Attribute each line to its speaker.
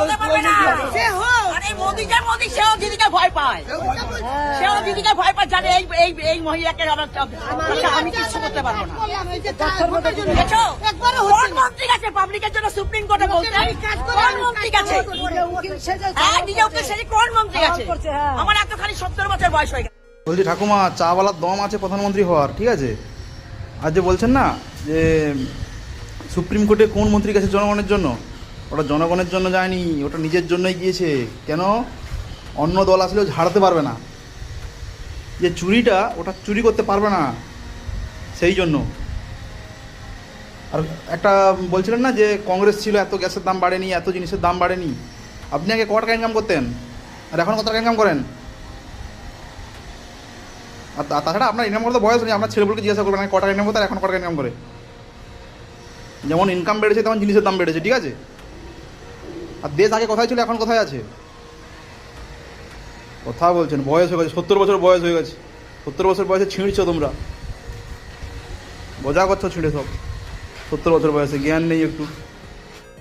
Speaker 1: হতে পারবে না। আরে মোদি সেও দিদিকে ভয় পায়, সেও দিদিকে ভয় পায়, জানে এই মহিলাকে আমি কিছু করতে পারবো না। কোন মন্ত্রী গেছে পাবলিকের জন্য সুপ্রিম কোর্টে বলতে? কোন মন্ত্রী গেছে? নিজে উকিল সেজে কোন মন্ত্রী গেছে? আমার এতখানি 70 বছর বয়স হয়ে গেছে।
Speaker 2: বলছি ঠাকুমা, চাওয়ালার দম আছে প্রধানমন্ত্রী হওয়ার, ঠিক আছে? আর যে বলছেন না যে সুপ্রিম কোর্টে কোন মন্ত্রী গেছে জনগণের জন্য, ওটা জনগণের জন্য যায়নি, ওটা নিজের জন্যই গিয়েছে। কেন? অন্য দল আসলেও ঝাড়তে পারবে না, যে চুরিটা ওটা চুরি করতে পারবে না, সেই জন্য। আর একটা বলছিলেন না যে কংগ্রেস ছিল, এত গ্যাসের দাম বাড়েনি, এত জিনিসের দাম বাড়েনি। আপনি আগে কত টাকা ইনকাম করতেন আর এখন কত টাকা ইনকাম করেন? আর তাছাড়া আপনার ইনকাম করতে বয়স নেই, আপনার ছেলেগুলোকে জিজ্ঞাসা করবেন কত টাকা ইনকাম করতে আর এখন কত টাকা ইনকাম করে। যেমন ইনকাম বেড়েছে তেমন জিনিসের দাম বেড়েছে, ঠিক আছে? আর দেশ আগে কোথায় ছিল এখন কোথায় আছে? কথা বলছেন, বয়স হয়ে গেছে, 70 বছর বয়স হয়ে গেছে। 70 বছর বয়সে ছিঁড়ছো তোমরা, মজা করছো ছিঁড়ে সব। 70 বছর বয়সে জ্ঞান নেই একটু।